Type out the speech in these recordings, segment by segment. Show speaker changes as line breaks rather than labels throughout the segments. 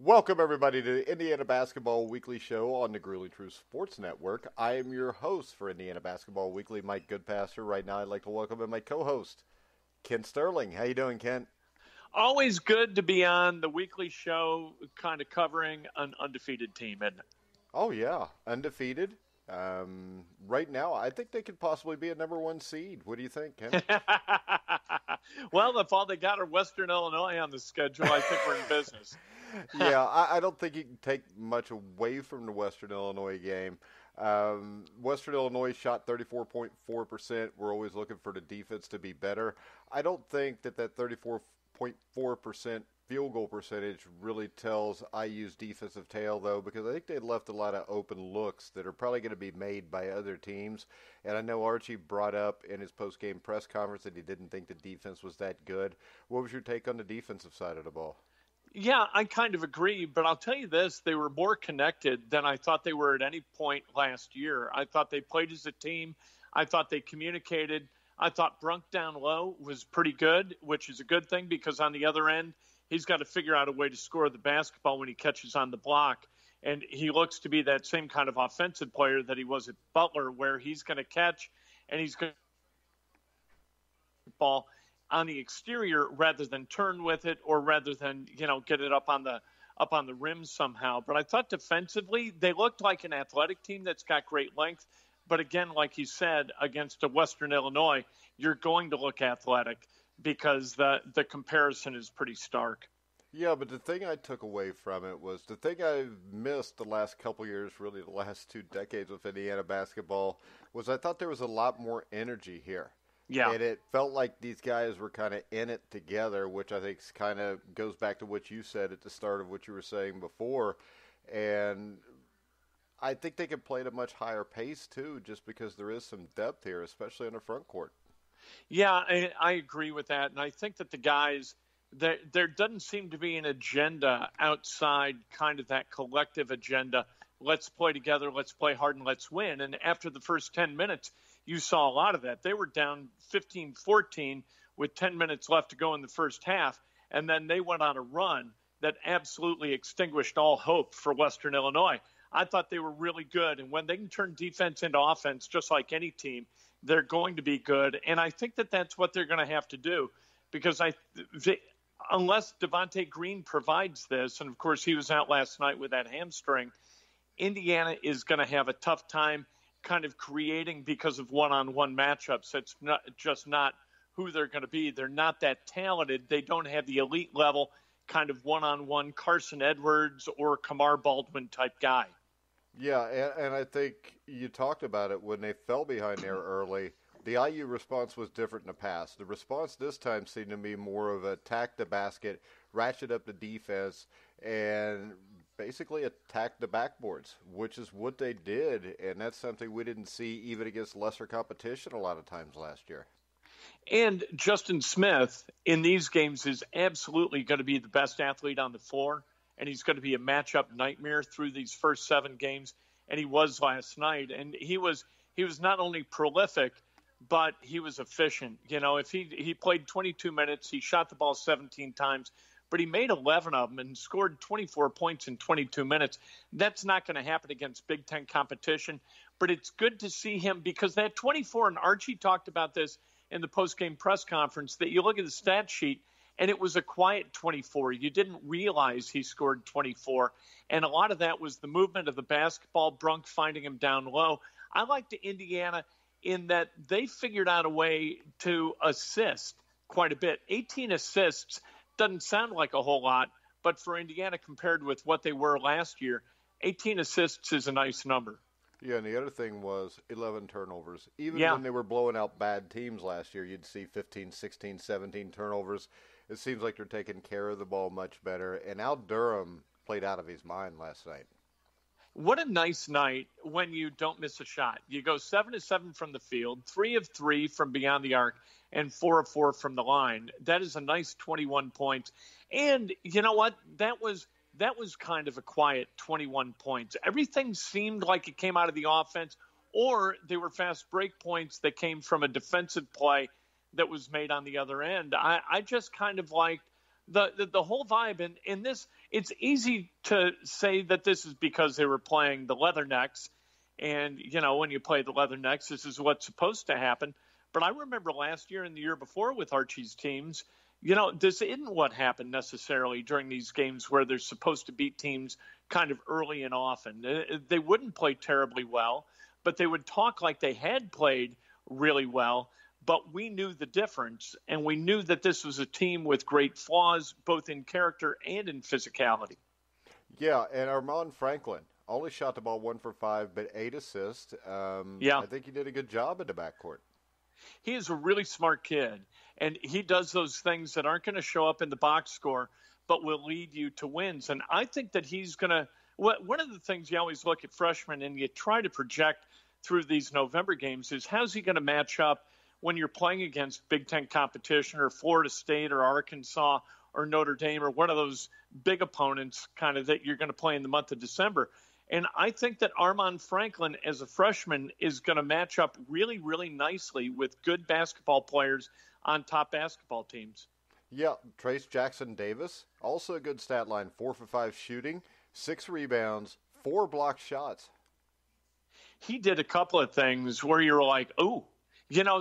Welcome, everybody, to the Indiana Basketball Weekly Show on the Grueling Truth Sports Network. I am your host for Indiana Basketball Weekly, Mike Goodpaster. Right now, I'd like to welcome in my co-host, Kent Sterling. How you doing, Kent?
Always good to be on the weekly show, kind of covering an undefeated team, isn't it?
Oh, yeah, undefeated. Right now, I think they could possibly be a number one seed. What do you think, Kent?
Well, if all they got are Western Illinois on the schedule, I think we're in business.
Yeah, I don't think you can take much away from the Western Illinois game. Western Illinois shot 34.4%. We're always looking for the defense to be better. I don't think that 34.4% field goal percentage really tells IU's defensive tale, though, because I think they left a lot of open looks that are probably going to be made by other teams. And I know Archie brought up in his post-game press conference that he didn't think the defense was that good. What was your take on the defensive side of the ball?
Yeah, I kind of agree, but I'll tell you this, they were more connected than I thought they were at any point last year. I thought they played as a team. I thought they communicated. I thought Brunk down low was pretty good, which is a good thing because on the other end, he's got to figure out a way to score the basketball when he catches on the block. And he looks to be that same kind of offensive player that he was at Butler, where he's going to catch and he's going to ball on the exterior rather than turn with it or rather than, get it up on the rim somehow. But I thought defensively, they looked like an athletic team that's got great length. But again, like you said, against a Western Illinois, you're going to look athletic because the comparison is pretty stark.
Yeah, but the thing I took away from it was the thing I've missed the last couple years, really the last 2 decades with Indiana basketball, was I thought there was a lot more energy here.
Yeah.
And it felt like these guys were kind of in it together, which I think kind of goes back to what you said at the start of what you were saying before. And I think they can play at a much higher pace, too, just because there is some depth here, especially on the front court.
Yeah, I agree with that. And I think that the guys, there doesn't seem to be an agenda outside kind of that collective agenda. Let's play together, let's play hard, and let's win. And after the first 10 minutes, you saw a lot of that. They were down 15-14 with 10 minutes left to go in the first half, and then they went on a run that absolutely extinguished all hope for Western Illinois. I thought they were really good, and when they can turn defense into offense, just like any team, they're going to be good. And I think that that's what they're going to have to do because unless Devontae Green provides this, and of course he was out last night with that hamstring, Indiana is going to have a tough time kind of creating because of one-on-one matchups. It's not who they're going to be. They're not that talented. They don't have the elite level kind of one-on-one Carson Edwards or Kamar Baldwin type guy.
Yeah, and I think you talked about it when they fell behind there early. The IU response was different in the past. The response this time seemed to be more of attack the basket, ratchet up the defense, and basically attack the backboards, which is what they did, and that's something we didn't see even against lesser competition a lot of times last year.
And Justin Smith in these games is absolutely going to be the best athlete on the floor, and he's going to be a matchup nightmare through these first 7 games, and he was last night. And he was not only prolific, but he was efficient. If he played 22 minutes, he shot the ball 17 times, but he made 11 of them and scored 24 points in 22 minutes. That's not going to happen against Big Ten competition, but it's good to see him because that 24, and Archie talked about this in the post-game press conference, that you look at the stat sheet, and it was a quiet 24. You didn't realize he scored 24, and a lot of that was the movement of the basketball, Brunk finding him down low. I liked Indiana in that they figured out a way to assist quite a bit. 18 assists doesn't sound like a whole lot, but for Indiana compared with what they were last year, 18 assists is a nice number.
Yeah, and the other thing was 11 turnovers. Even when they were blowing out bad teams last year, you'd see 15, 16, 17 turnovers. It seems like they're taking care of the ball much better. And Al Durham played out of his mind last night.
What a nice night when you don't miss a shot. You go 7 of 7 from the field, 3 of 3 from beyond the arc, and 4 of 4 from the line. That is a nice 21 points. And you know what? That was kind of a quiet 21 points. Everything seemed like it came out of the offense, or they were fast break points that came from a defensive play that was made on the other end. I just kind of liked the whole vibe. And in this, it's easy to say that this is because they were playing the Leathernecks. And, when you play the Leathernecks, this is what's supposed to happen. But I remember last year and the year before with Archie's teams, this isn't what happened necessarily during these games where they're supposed to beat teams kind of early and often. They wouldn't play terribly well, but they would talk like they had played really well. But we knew the difference, and we knew that this was a team with great flaws, both in character and in physicality.
Yeah, and Armand Franklin only shot the ball 1 for 5, but 8 assists. I think he did a good job in the backcourt.
He is a really smart kid, and he does those things that aren't going to show up in the box score, but will lead you to wins. And I think that he's going to – one of the things you always look at freshmen and you try to project through these November games is how's he going to match up when you're playing against Big Ten competition or Florida State or Arkansas or Notre Dame or one of those big opponents kind of that you're going to play in the month of December. And I think that Armand Franklin as a freshman is going to match up really, really nicely with good basketball players on top basketball teams.
Yeah, Trace Jackson Davis, also a good stat line, 4 for 5 shooting, 6 rebounds, 4 blocked shots.
He did a couple of things where you're like, oh,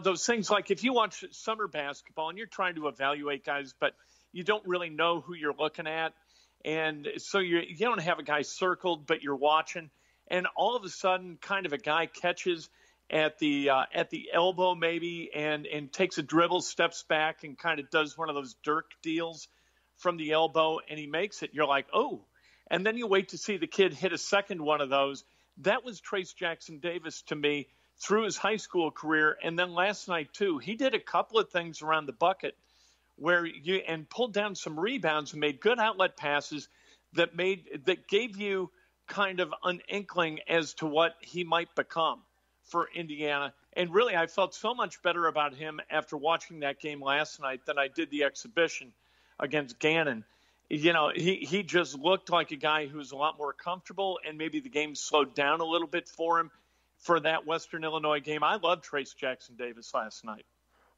those things like if you watch summer basketball and you're trying to evaluate guys, but you don't really know who you're looking at. And so you don't have a guy circled, but you're watching. And all of a sudden, kind of a guy catches at the elbow maybe and takes a dribble, steps back, and kind of does one of those Dirk deals from the elbow, and he makes it. You're like, oh. And then you wait to see the kid hit a second one of those. That was Trace Jackson Davis to me through his high school career. And then last night, too, he did a couple of things around the bucket where and pulled down some rebounds and made good outlet passes that gave you kind of an inkling as to what he might become for Indiana. And really, I felt so much better about him after watching that game last night than I did the exhibition against Gannon. He just looked like a guy who's a lot more comfortable, and maybe the game slowed down a little bit for him for that Western Illinois game. I loved Trace Jackson Davis last night.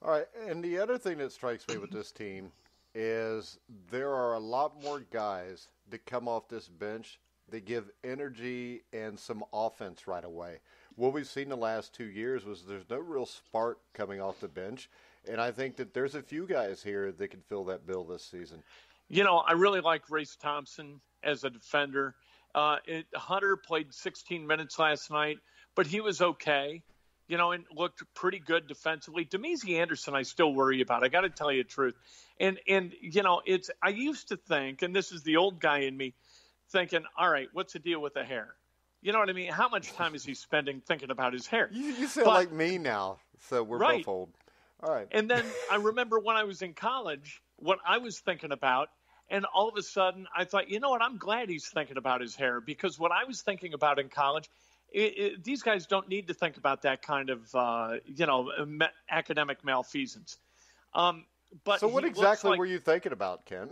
All right, and the other thing that strikes me with this team is there are a lot more guys that come off this bench that give energy and some offense right away. What we've seen the last 2 years was there's no real spark coming off the bench, and I think that there's a few guys here that can fill that bill this season.
I really like Race Thompson as a defender. Hunter played 16 minutes last night, but he was okay. And looked pretty good defensively. Demezy Anderson, I still worry about. I got to tell you the truth. And I used to think, and this is the old guy in me, thinking, all right, what's the deal with the hair? You know what I mean? How much time is he spending thinking about his hair?
You sound like me now, so we're both old. All right.
And then I remember when I was in college, what I was thinking about, and all of a sudden I thought, you know what, I'm glad he's thinking about his hair, because what I was thinking about in college, these guys don't need to think about that kind of, academic malfeasance. But
so what exactly were you thinking about, Ken?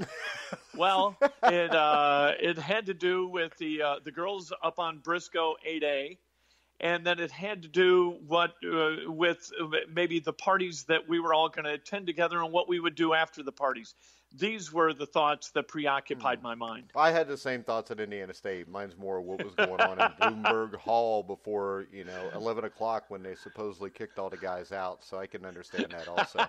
Well, it had to do with the girls up on Briscoe 8A, and then it had to do with maybe the parties that we were all going to attend together and what we would do after the parties. These were the thoughts that preoccupied my mind.
I had the same thoughts at Indiana State. Mine's more what was going on in Bloomberg Hall before 11 o'clock when they supposedly kicked all the guys out. So I can understand that also.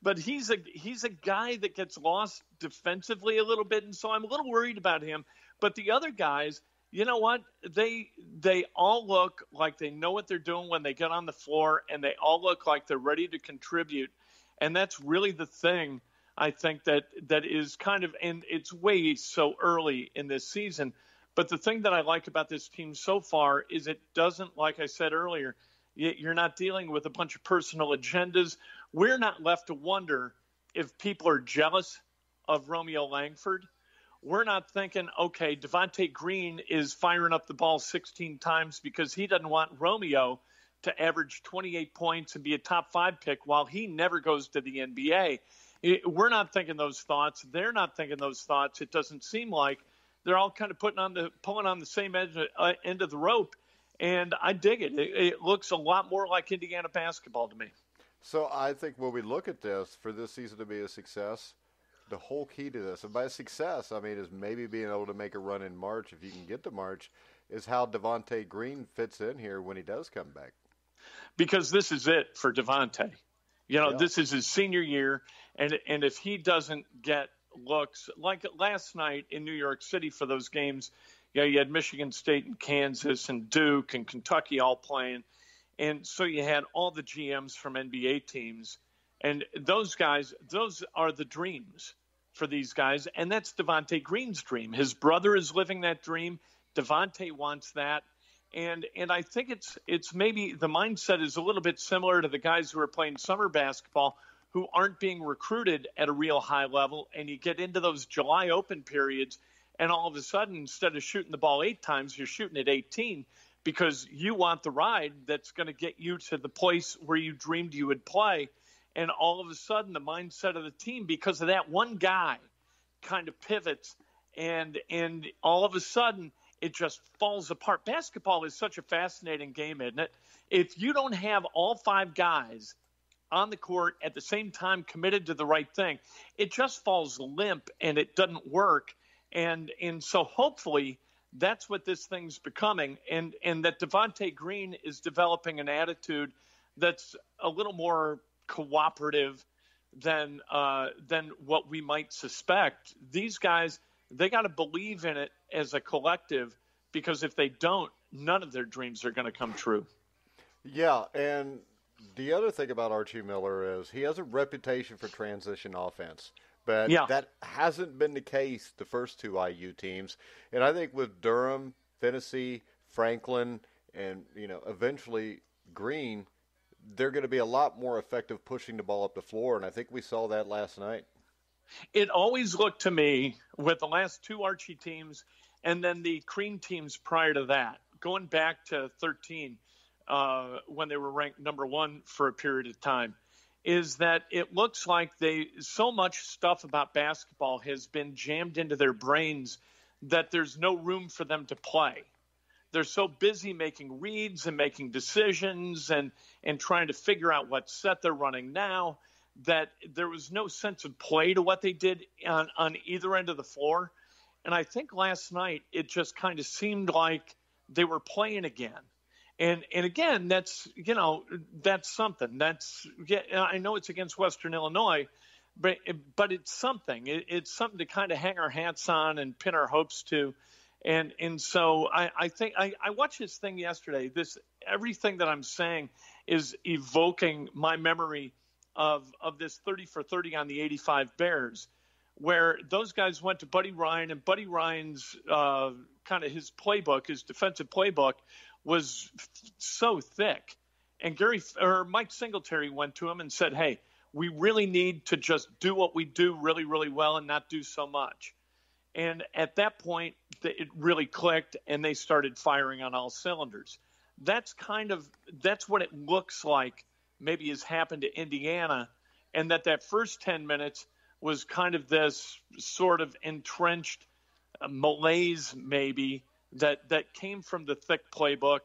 But he's a guy that gets lost defensively a little bit, and so I'm a little worried about him. But the other guys, you know what? They all look like they know what they're doing when they get on the floor, and they all look like they're ready to contribute. And that's really the thing, I think, that is kind of – and it's way so early in this season. But the thing that I like about this team so far is it doesn't, like I said earlier, you're not dealing with a bunch of personal agendas. We're not left to wonder if people are jealous of Romeo Langford. We're not thinking, okay, Devontae Green is firing up the ball 16 times because he doesn't want Romeo to average 28 points and be a top 5 pick while he never goes to the NBA. We're not thinking those thoughts. They're not thinking those thoughts. It doesn't seem like they're all kind of pulling on the same end of the rope, and I dig it. It looks a lot more like Indiana basketball to me.
So I think when we look at this, for this season to be a success, The whole key to this, and by success, I mean, is maybe being able to make a run in March, if you can get to March, is how Devontae Green fits in here when he does come back.
Because this is it for Devontae. You know,
Yeah.
this is his senior year, and if he doesn't get looks like last night in New York City for those games, you had Michigan State and Kansas and Duke and Kentucky all playing, and so you had all the GMs from NBA teams, and those guys, those are the dreams for these guys, and that's Devontae Green's dream. His brother is living that dream. Devontae wants that. And I think it's maybe the mindset is a little bit similar to the guys who are playing summer basketball who aren't being recruited at a real high level. And you get into those July open periods, and all of a sudden, instead of shooting the ball 8 times, you're shooting it 18 because you want the ride that's going to get you to the place where you dreamed you would play. And all of a sudden, the mindset of the team, because of that one guy, kind of pivots, and all of a sudden – it just falls apart. Basketball is such a fascinating game, isn't it? If you don't have all 5 guys on the court at the same time committed to the right thing, it just falls limp and it doesn't work. And so hopefully that's what this thing's becoming, and that Devontae Green is developing an attitude that's a little more cooperative than what we might suspect. These guys, they got to believe in it as a collective, because if they don't, none of their dreams are going to come true.
Yeah, and the other thing about Archie Miller is he has a reputation for transition offense, but that hasn't been the case the first 2 IU teams. And I think with Durham, Finney, Franklin, and eventually Green, they're going to be a lot more effective pushing the ball up the floor, and I think we saw that last night.
It always looked to me with the last 2 Archie teams and then the Cream teams prior to that, going back to 13 when they were ranked number 1 for a period of time, is that it looks like so much stuff about basketball has been jammed into their brains that there's no room for them to play. They're so busy making reads and making decisions and trying to figure out what set they're running now, that there was no sense of play to what they did on either end of the floor. And I think last night it just kind of seemed like they were playing again. And again, that's something. I know it's against Western Illinois, but it's something. It's something to kind of hang our hats on and pin our hopes to. And so I think I watched this thing yesterday. Everything that I'm saying is evoking my memory of this 30 for 30 on the 85 Bears, where those guys went to Buddy Ryan, and Buddy Ryan's kind of his playbook, his defensive playbook, was so thick. And Mike Singletary went to him and said, hey, we really need to just do what we do really, really well and not do so much. And at that point, it really clicked, and they started firing on all cylinders. That's what it looks like maybe has happened to Indiana, and that first 10 minutes was kind of this sort of entrenched malaise maybe that came from the thick playbook.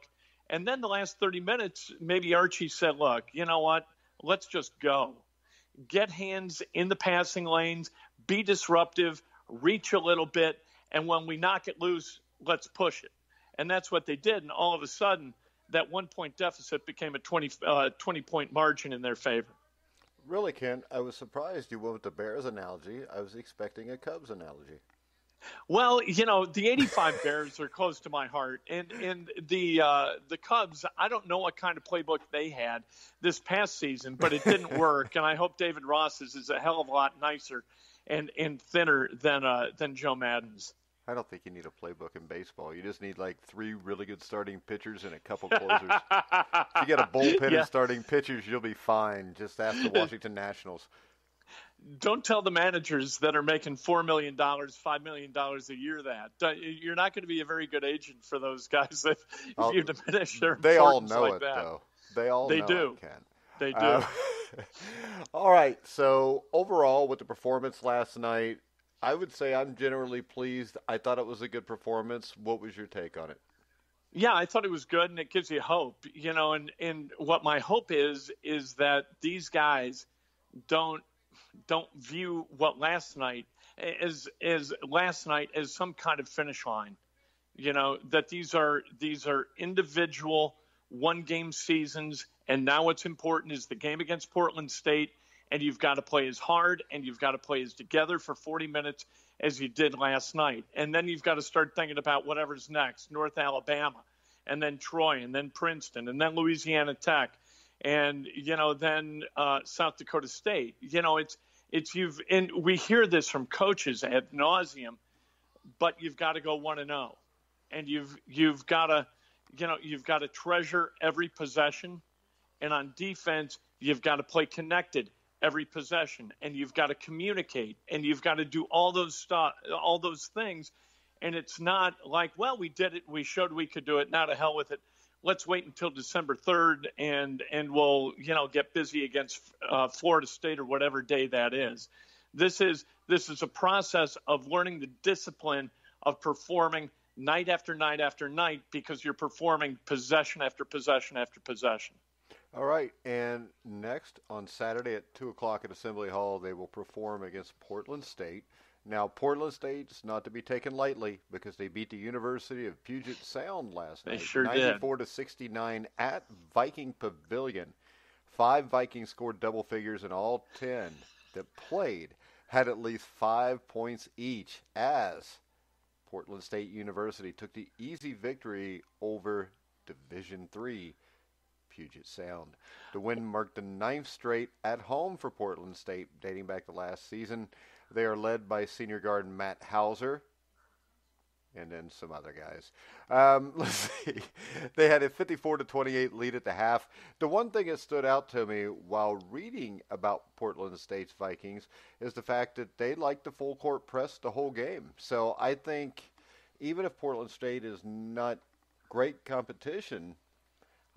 And then the last 30 minutes, maybe Archie said, look, you know what, let's just go. Get hands in the passing lanes, be disruptive, reach a little bit, and when we knock it loose, let's push it. And that's what they did, and all of a sudden, that 1-point deficit became a 20-point margin in their favor.
Really, Ken, I was surprised you went with the Bears analogy. I was expecting a Cubs analogy.
Well, the 85 Bears are close to my heart, and the Cubs, I don't know what kind of playbook they had this past season, but it didn't work, and I hope David Ross's is a hell of a lot nicer and thinner than Joe Madden's.
I don't think you need a playbook in baseball. You just need like 3 really good starting pitchers and a couple closers. If you get a bullpen and starting pitchers, you'll be fine. Just ask the Washington Nationals. Don't
tell the managers that are making $4 million, $5 million a year that. You're not going to be a very good agent for those guys if you diminish their importance.
They all know
like
it,
that.
though. They all know
do.
It, Ken.
They do.
All right. So overall, with the performance last night, I would say I'm generally pleased. I thought it was a good performance. What was your take on it?
Yeah, I thought it was good, and it gives you hope. And what my hope is that these guys don't view what last night as some kind of finish line. That these are individual one-game seasons, and now what's important is the game against Portland State, and you've got to play as hard and you've got to play as together for 40 minutes as you did last night. And then you've got to start thinking about whatever's next, North Alabama, and then Troy, and then Princeton, and then Louisiana Tech, and, then South Dakota State. And we hear this from coaches ad nauseum, but you've got to go 1-0. And you've got to treasure every possession, and on defense you've got to play connected every possession, and you've got to communicate, and you've got to do all those things. And it's not like, well, we did it, we showed we could do it, now to hell with it. Let's wait until December 3rd, and we'll get busy against Florida State or whatever day that is. This is a process of learning the discipline of performing night after night after night, because you're performing possession after possession after possession.
All right, and next on Saturday at 2 o'clock at Assembly Hall, they will perform against Portland State. Now, Portland State's not to be taken lightly, because they beat the University of Puget Sound last night.
They sure
94-69 at Viking Pavilion. 5 Vikings scored double figures, and all 10 that played had at least 5 points each, as Portland State University took the easy victory over Division III Puget Sound. The win marked the 9th straight at home for Portland State, dating back to last season. They are led by senior guard Matt Hauser, and then some other guys. Let's see. They had a 54-28 lead at the half. The one thing that stood out to me while reading about Portland State's Vikings is the fact that they like the full court press the whole game. So I think even if Portland State is not great competition,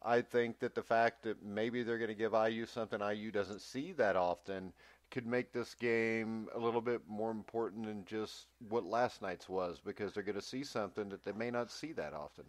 I think that the fact that maybe they're going to give IU something IU doesn't see that often could make this game a little bit more important than just what last night's was, because they're going to see something that they may not see that often.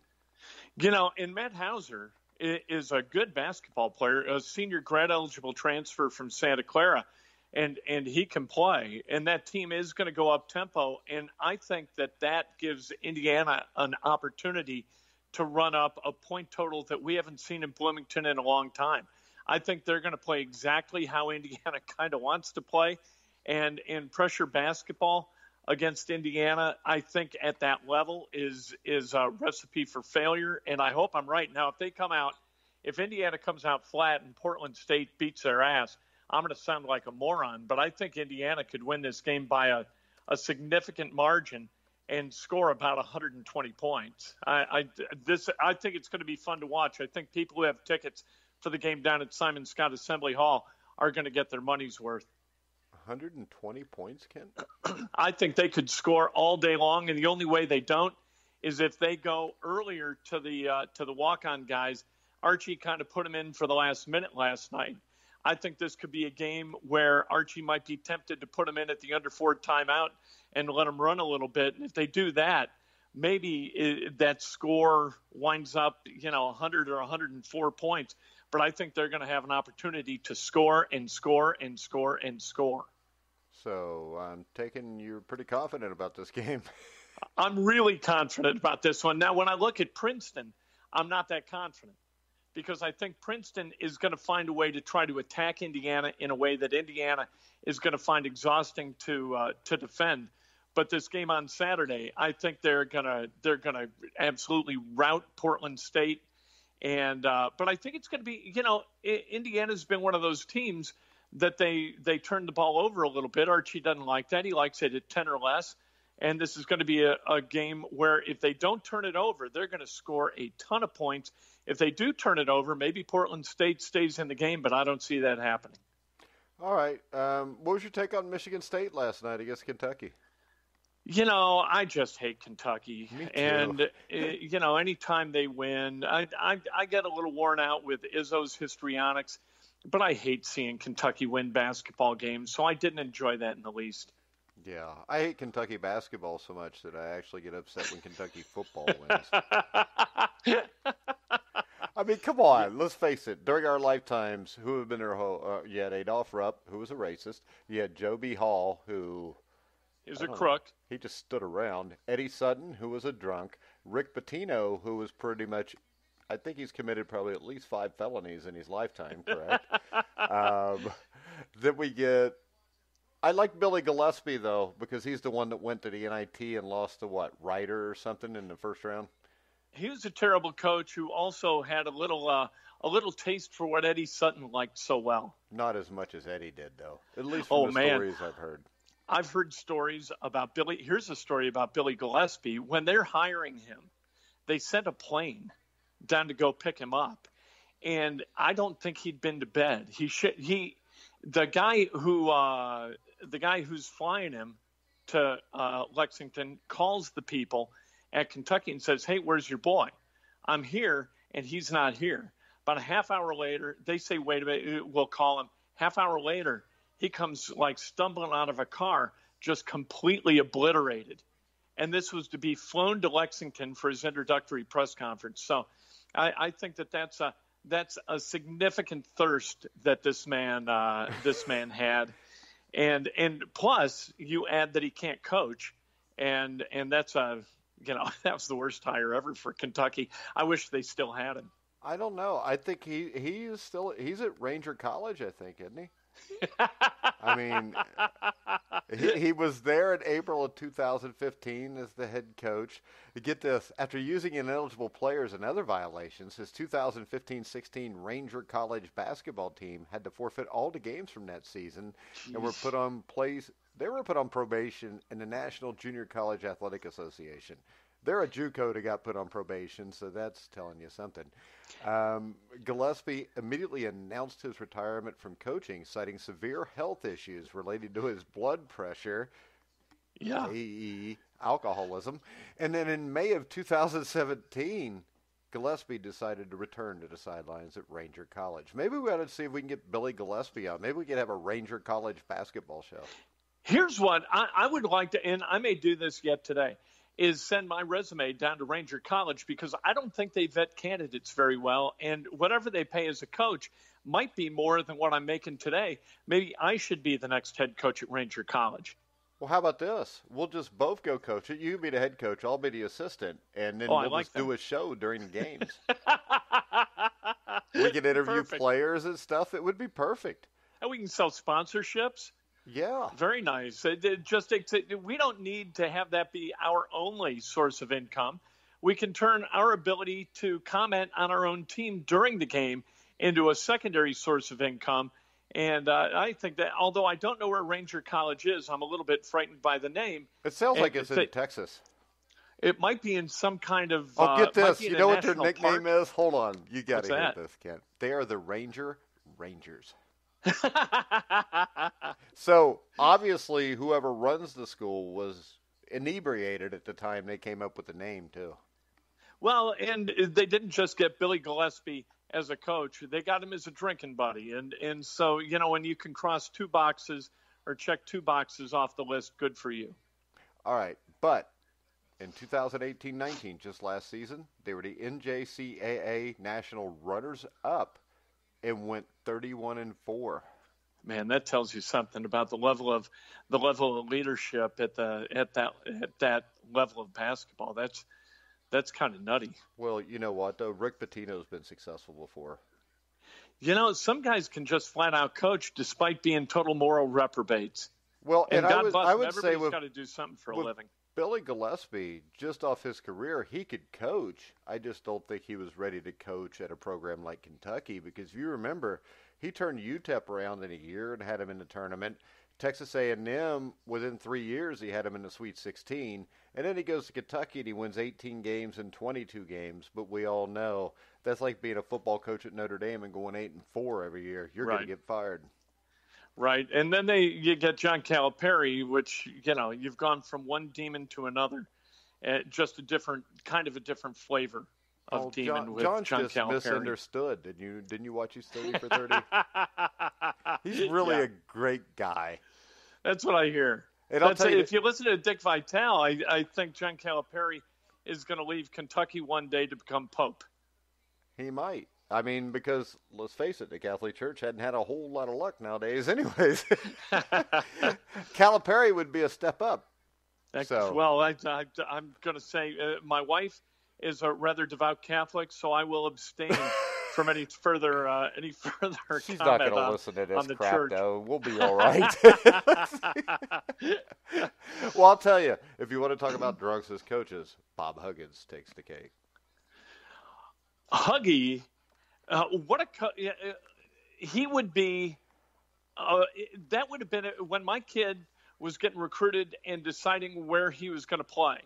And Matt Hauser is a good basketball player, a senior grad-eligible transfer from Santa Clara, and he can play. And that team is going to go up-tempo, and I think that gives Indiana an opportunity to run up a point total that we haven't seen in Bloomington in a long time. I think they're going to play exactly how Indiana kind of wants to play, and in pressure basketball against Indiana, I think at that level is a recipe for failure, and I hope I'm right. Now, if Indiana comes out flat and Portland State beats their ass, I'm going to sound like a moron, but I think Indiana could win this game by a significant margin and score about 120 points. I think it's going to be fun to watch. I think people who have tickets for the game down at Simon Scott Assembly Hall are going to get their money's worth.
120 points, Ken?
I think they could score all day long, and the only way they don't is if they go earlier to the walk-on guys. Archie kind of put them in for the last minute last night. I think this could be a game where Archie might be tempted to put them in at the under 4 timeout and let them run a little bit. And if they do that, maybe that score winds up, 100 or 104 points. But I think they're going to have an opportunity to score and score and score and score.
So I'm taking you're pretty confident about this game.
I'm really confident about this one. Now, when I look at Princeton, I'm not that confident, because I think Princeton is going to find a way to try to attack Indiana in a way that Indiana is going to find exhausting to defend. But this game on Saturday, I think they're gonna absolutely rout Portland State. And but I think it's going to be, Indiana's been one of those teams that they turn the ball over a little bit. Archie doesn't like that. He likes it at 10 or less. And this is going to be a game where if they don't turn it over, they're going to score a ton of points. If they do turn it over, maybe Portland State stays in the game, but I don't see that happening.
All right. What was your take on Michigan State last night against Kentucky?
I just hate Kentucky.
Me too.
And, anytime they win, I get a little worn out with Izzo's histrionics, but I hate seeing Kentucky win basketball games, so I didn't enjoy that in the least.
Yeah, I hate Kentucky basketball so much that I actually get upset when Kentucky football wins. I mean, come on. Let's face it. During our lifetimes, who have been there? You had Adolph Rupp, who was a racist. You had Joe B. Hall, who
He was
I
a
don't know.
crook.
He just stood around. Eddie Sutton, who was a drunk. Rick Pitino, who was pretty much, I think he's committed probably at least 5 felonies in his lifetime, correct? Then we get, I like Billy Gillespie, though, because he's the one that went to the NIT and lost to, what, Ryder or something in the first round?
He was a terrible coach who also had a little taste for what Eddie Sutton liked so well.
Not as much as Eddie did, though, at least from stories I've heard.
I've heard stories about Billy. Here's a story about Billy Gillespie. When they're hiring him, they sent a plane down to go pick him up, and I don't think he'd been to bed. The guy who's flying him to Lexington calls the people at Kentucky and says, "Hey, where's your boy? I'm here, and he's not here." About a half hour later, they say, "Wait a minute, we'll call him." Half hour later, he comes like stumbling out of a car, just completely obliterated. And this was to be flown to Lexington for his introductory press conference. So I think that's a significant thirst that this man had. And plus you add that he can't coach. And that's that was the worst hire ever for Kentucky. I wish they still had him.
I don't know. I think he's at Ranger College, I think, isn't he? I mean, he was there in April of 2015 as the head coach. Get this, after using ineligible players and other violations, his 2015-16 Ranger College basketball team had to forfeit all the games from that season. Jeez. And were put on They were put on probation in the National Junior College Athletic Association. They're a JUCO that got put on probation, so that's telling you something. Gillespie immediately announced his retirement from coaching, citing severe health issues related to his blood pressure, AE, alcoholism. And then in May of 2017, Gillespie decided to return to the sidelines at Ranger College. Maybe we ought to see if we can get Billy Gillespie on. Maybe we could have a Ranger College basketball show.
Here's what I would like to, and I may do this yet today, is send my resume down to Ranger College, because I don't think they vet candidates very well, and whatever they pay as a coach might be more than what I'm making today. Maybe I should be the next head coach at Ranger College.
Well, how about this? We'll just both go coach it. You be the head coach, I'll be the assistant, and then we'll just do a show during the games. We can interview players and stuff. It would be perfect.
And we can sell sponsorships.
Yeah.
Very nice. We don't need to have that be our only source of income. We can turn our ability to comment on our own team during the game into a secondary source of income. And I think that, although I don't know where Ranger College is, I'm a little bit frightened by the name.
It sounds like it's in Texas.
It might be in some kind of
get this. You know what their nickname
park.
is? Hold on. You got to hear
that?
this, Kent. They are the Rangers. So, obviously, whoever runs the school was inebriated at the time they came up with the name, too.
Well, and they didn't just get Billy Gillespie as a coach. They got him as a drinking buddy. And so, when you can cross 2 boxes or check 2 boxes off the list, good for you.
All right. But in 2018-19, just last season, they were the NJCAA National Runners-Up and went 31-4.
Man, that tells you something about the level of leadership at that level of basketball. That's kind of nutty.
Well, you know what though, Rick Pitino's been successful before.
Some guys can just flat out coach despite being total moral reprobates.
Well, and I would say
everybody's got to do something for a living.
Billy Gillespie, just off his career, he could coach. I just don't think he was ready to coach at a program like Kentucky, because if you remember, he turned UTEP around in a year and had him in the tournament. Texas A&M, within 3 years, he had him in the Sweet 16. And then he goes to Kentucky and he wins 18 games in 22 games. But we all know that's like being a football coach at Notre Dame and going 8-4 every year. You're going to get fired.
Right, and then you get John Calipari, which, you've gone from one demon to another. Just a different flavor of demon with John
just
Calipari.
Misunderstood. Didn't you watch his 30 for 30? He's really a great guy.
That's what I hear.
And I'll tell you,
if you listen to Dick Vitale, I think John Calipari is going to leave Kentucky one day to become Pope.
He might. I mean, because let's face it, the Catholic Church hadn't had a whole lot of luck nowadays, anyways. Calipari would be a step up. So.
Well, I'm going to say my wife is a rather devout Catholic, so I will abstain from any further
She's not going to listen to this crap,
church.
though. We'll be all right. Well, I'll tell you, if you want to talk about drunks as coaches, Bob Huggins takes the cake.
Huggy, he would be. That would have been when my kid was getting recruited and deciding where he was going to play.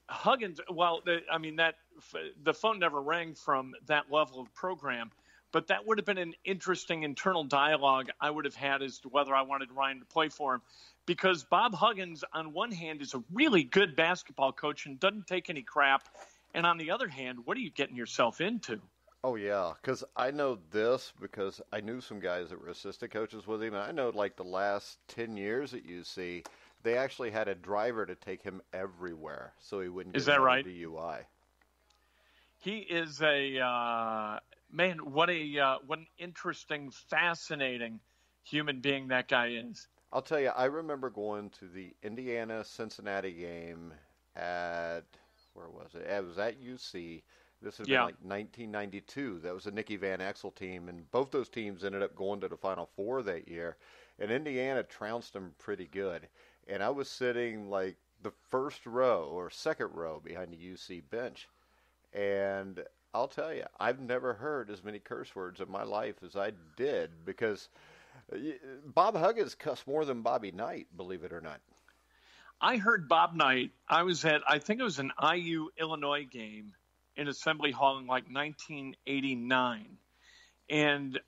Huggins, the phone never rang from that level of program, but that would have been an interesting internal dialogue I would have had as to whether I wanted Ryan to play for him. Because Bob Huggins, on one hand, is a really good basketball coach and doesn't take any crap. And on the other hand, what are you getting yourself into?
Oh, yeah, because I know this because I knew some guys that were assistant coaches with him. And I know, like, the last 10 years at UC, they actually had a driver to take him everywhere so he wouldn't get another DUI.
He is a man. What an interesting, fascinating human being that guy is.
I'll tell you, I remember going to the Indiana-Cincinnati game at, where was it? It was at UC. This had been like 1992. That was a Nicky Van Exel team, and both those teams ended up going to the Final Four that year. And Indiana trounced them pretty good. And I was sitting like the first row or second row behind the UC bench. And I'll tell you, I've never heard as many curse words in my life as I did because Bob Huggins cussed more than Bobby Knight, believe it or not.
I heard Bob Knight. I think it was an IU Illinois game in Assembly Hall in like 1989. And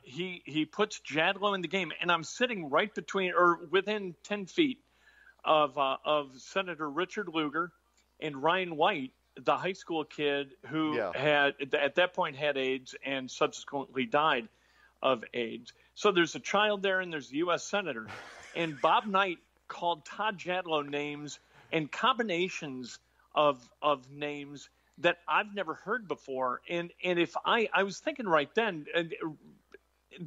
he puts Jadlow in the game, and I'm sitting right between or within 10 feet of Senator Richard Lugar and Ryan White, the high school kid who had at that point had AIDS and subsequently died of AIDS. So there's a child there, and there's the U.S. Senator, and Bob Knight called Todd Jadlow names and combinations of names that I've never heard before. And if I was thinking right then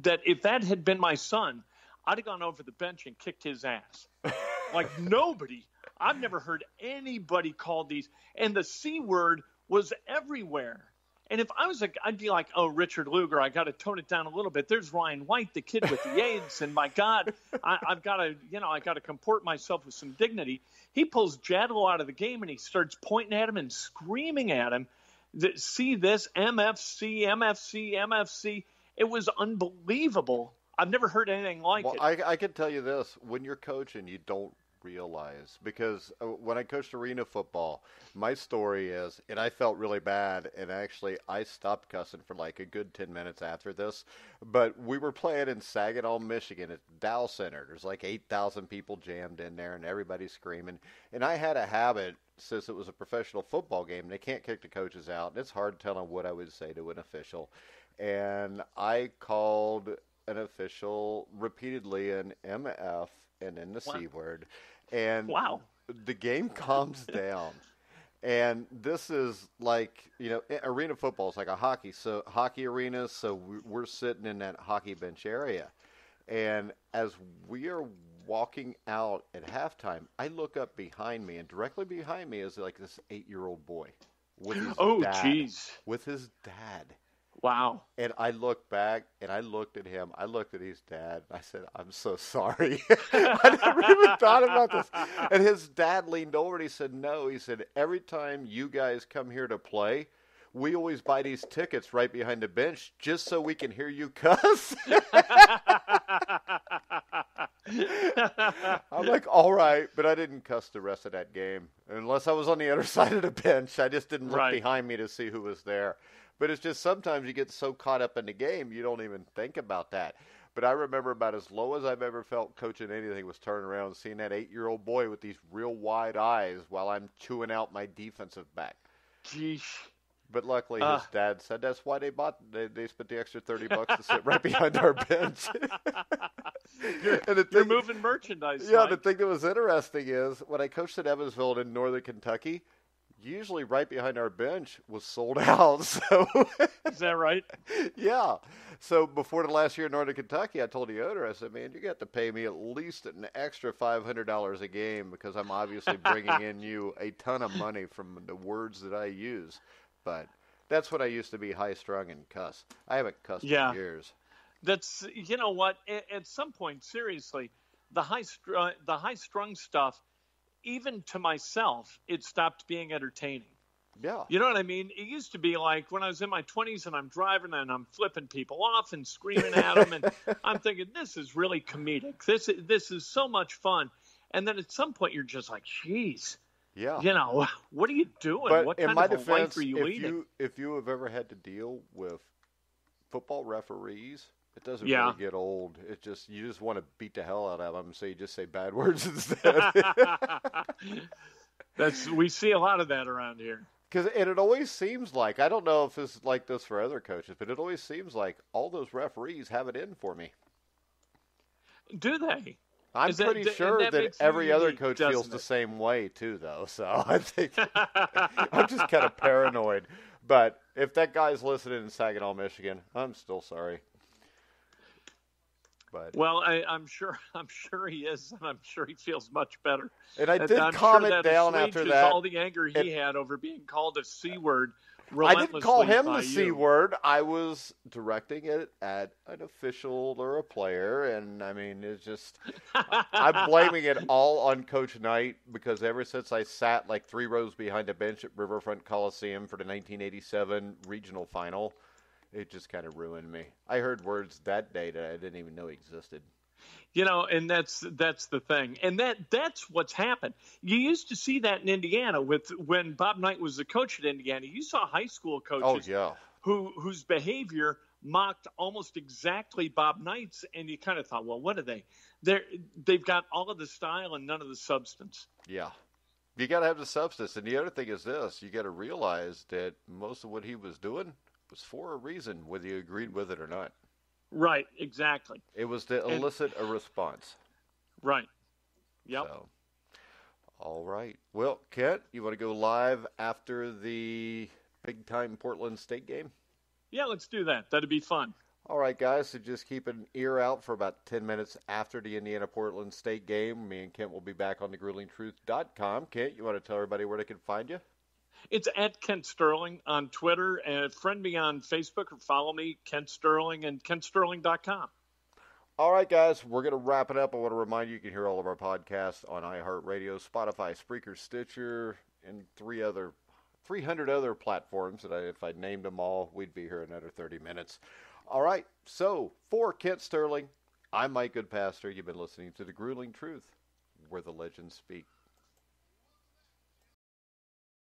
that if that had been my son, I'd have gone over the bench and kicked his ass. Like nobody. I've never heard anybody call these. And the C word was everywhere. And if I was I'd be like, oh, Richard Lugar, I got to tone it down a little bit. There's Ryan White, the kid with the AIDS, and my God, I've got to comport myself with some dignity. He pulls Jadlow out of the game and he starts pointing at him and screaming at him. See this MFC, MFC, MFC. It was unbelievable. I've never heard anything like it.
I can tell you this: when you're coaching, you don't realize, because when I coached arena football, my story is, and I felt really bad, and actually I stopped cussing for like a good 10 minutes after this, but we were playing in Saginaw, Michigan at Dow Center. There's like 8,000 people jammed in there and everybody's screaming, and I had a habit, since it was a professional football game, they can't kick the coaches out, and it's hard telling what I would say to an official, and I called an official repeatedly an MF and then the C word. And the game calms down. And this is like, arena football is like a hockey arena, so we're sitting in that hockey bench area. And as we are walking out at halftime, I look up behind me, and directly behind me is like this 8-year-old boy with his dad.
Geez.
With his dad.
Wow.
And I looked back, and I looked at him. I looked at his dad, and I said, I'm so sorry. I never even thought about this. And his dad leaned over, and he said, no. He said, every time you guys come here to play, we always buy these tickets right behind the bench just so we can hear you cuss. I'm like, all right, but I didn't cuss the rest of that game. Unless I was on the other side of the bench. I just didn't look behind me to see who was there. But it's just sometimes you get so caught up in the game, you don't even think about that. But I remember about as low as I've ever felt coaching anything was turning around and seeing that 8-year-old boy with these real wide eyes while I'm chewing out my defensive back.
Geesh.
But luckily his dad said that's why they spent the extra $30 to sit right behind our bench.
You're moving merchandise.
Yeah, Mike. The thing that was interesting is when I coached at Evansville in northern Kentucky, usually right behind our bench was sold out. So
Is that right?
yeah. So before the last year in Northern Kentucky, I told the owner, I said, man, you got to pay me at least an extra $500 a game because I'm obviously bringing in you a ton of money from the words that I use. But that's when I used to be high strung and cuss. I haven't cussed
Yeah.
in years.
That's, you know what? At some point, seriously, the high strung stuff, even to myself, it stopped being entertaining.
Yeah.
You know what I mean? It used to be like when I was in my 20s and I'm driving and I'm flipping people off and screaming at them, and I'm thinking, this is really comedic. This is so much fun. And then at some point, you're just like, geez,
Yeah.
you know, what are you doing?
But
What
in
kind
my
of a life
defense,
are you leading?
if you have ever had to deal with football referees, it doesn't
Yeah.
really get old. It just you just want to beat the hell out of them, so you just say bad words instead.
We see a lot of that around here.
And it always seems like, I don't know if it's like this for other coaches, but it always seems like all those referees have it in for me.
Do they?
I'm pretty sure that every other coach feels the same way too, though. So I think I'm just kind of paranoid. But if that guy's listening in Saginaw, Michigan, I'm still sorry. But
well, I'm sure he is, and I'm sure he feels much better.
And I did comment down after that.
All the anger he had over being called a C word.
I didn't call him the C word. I was directing it at an official or a player, and I mean, it's just I'm blaming it all on Coach Knight because ever since I sat like 3 rows behind a bench at Riverfront Coliseum for the 1987 regional final, it just kind of ruined me. I heard words that day that I didn't even know existed.
You know, and that's the thing. And that's what's happened. You used to see that in Indiana when Bob Knight was the coach at Indiana. You saw high school coaches whose behavior mocked almost exactly Bob Knight's, and you kind of thought, well, what are they? They've got all of the style and none of the substance.
Yeah. You got to have the substance. And the other thing is this. You got to realize that most of what he was doing was for a reason, whether you agreed with it or not.
Right, exactly.
It was to elicit a response.
Right. Yep.
So, all right. Well, Kent, you want to go live after the big-time Portland State game?
Yeah, let's do that. That'd be fun.
All right, guys, so just keep an ear out for about 10 minutes after the Indiana-Portland State game. Me and Kent will be back on thegruelingtruth.com. Kent, you want to tell everybody where they can find you?
It's at Kent Sterling on Twitter, and friend me on Facebook or follow me, Kent Sterling, and KentSterling.com.
All right, guys, we're going to wrap it up. I want to remind you can hear all of our podcasts on iHeartRadio, Spotify, Spreaker, Stitcher, and 300 other platforms that if I named them all, we'd be here another 30 minutes. All right, so for Kent Sterling, I'm Mike Goodpaster. You've been listening to The Grueling Truth, where the legends speak.